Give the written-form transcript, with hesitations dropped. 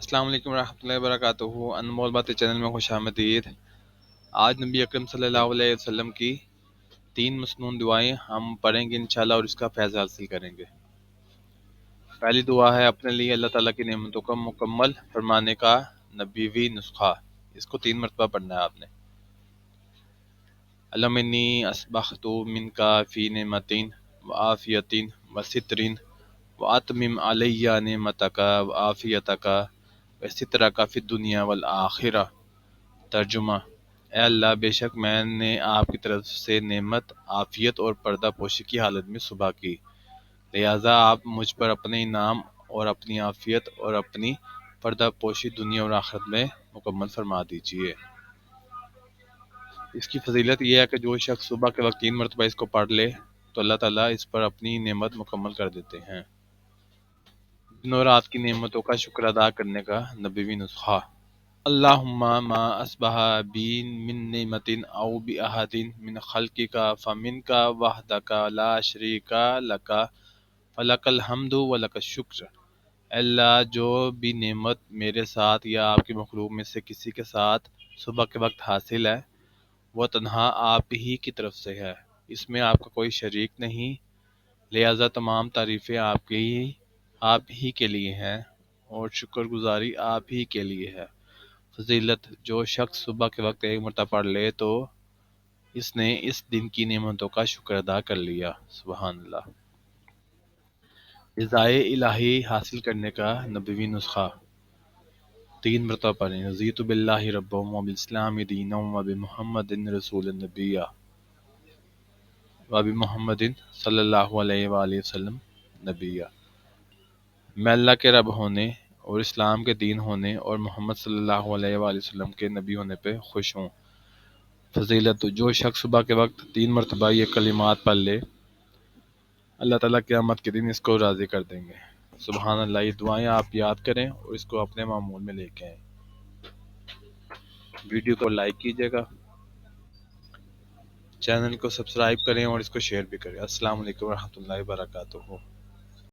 السلام علیکم ورحمۃ اللہ وبرکاتہ۔ انمول باتیں چینل میں خوش آمدید۔ آج نبی اکرم صلی اللہ علیہ وسلم کی 3 مسنون دعائیں ہم پڑھیں گے انشاءاللہ اور اس کا فیض حاصل کریں گے۔ پہلی دعا ہے اپنے لیے اللہ تعالیٰ کی نعمتوں کا مکمل فرمانے کا نبوی نسخہ۔ اس کو 3 مرتبہ پڑھنا ہے آپ نے۔ اللہم انی اصبحت منک فی نعمتین وعافیتین وسترین واتمم علی نعمتک وعافیتک وسترک فی الدنیا والآخرہ۔ ترجمہ: اے اللہ، بے شک میں نے آپ کی طرف سے نعمت، عافیت اور پردہ پوشی کی حالت میں صبح کی، لہٰذا آپ مجھ پر اپنے انعام اور اپنی عافیت اور اپنی پردہ پوشی دنیا اور آخرت میں مکمل فرما دیجیے۔ اس کی فضیلت یہ ہے کہ جو شخص صبح کے وقت 3 مرتبہ اس کو پڑھ لے تو اللہ تعالیٰ اس پر اپنی نعمت مکمل کر دیتے ہیں۔ دن اور رات کی نعمتوں کا شکر ادا کرنے کا نبوی نسخہ۔ اللہم ما اصبح بی من نعمت او بأحد من خلقک فمنک وحدک لا شریک لک فلک الحمد ولک الشکر۔ اے اللہ، جو بھی نعمت میرے ساتھ یا آپ کی مخلوق میں سے کسی کے ساتھ صبح کے وقت حاصل ہے، وہ تنہا آپ ہی کی طرف سے ہے، اس میں آپ کا کوئی شریک نہیں، لہٰذا تمام تعریفیں آپ ہی کے لیے ہیں اور شکر گزاری آپ ہی کے لیے ہے۔ فضیلت: جو شخص صبح کے وقت 1 مرتبہ پڑھ لے تو اس نے اس دن کی نعمتوں کا شکر ادا کر لیا۔ سبحان اللہ۔ رضائے الہی حاصل کرنے کا نبوی نسخہ۔ 3 مرتبہ پڑھیں۔ رضیت باللہ ربا وبالاسلام دینا وبمحمد رسول نبیہ وبمحمد صلی اللہ علیہ وآلہ وسلم نبیہ۔ میں اللہ کے رب ہونے اور اسلام کے دین ہونے اور محمد صلی اللہ علیہ وآلہ وسلم کے نبی ہونے پہ خوش ہوں۔ فضیلت: جو شخص صبح کے وقت 3 مرتبہ یہ کلمات پڑھ لے، اللہ تعالیٰ قیامت کے دن اس کو راضی کر دیں گے۔ سبحان اللہ۔ یہ دعائیں آپ یاد کریں اور اس کو اپنے معمول میں لے کے آئیں۔ ویڈیو کو لائک کیجیے گا، چینل کو سبسکرائب کریں اور اس کو شیئر بھی کریں۔ السلام علیکم ورحمۃ اللہ وبرکاتہ۔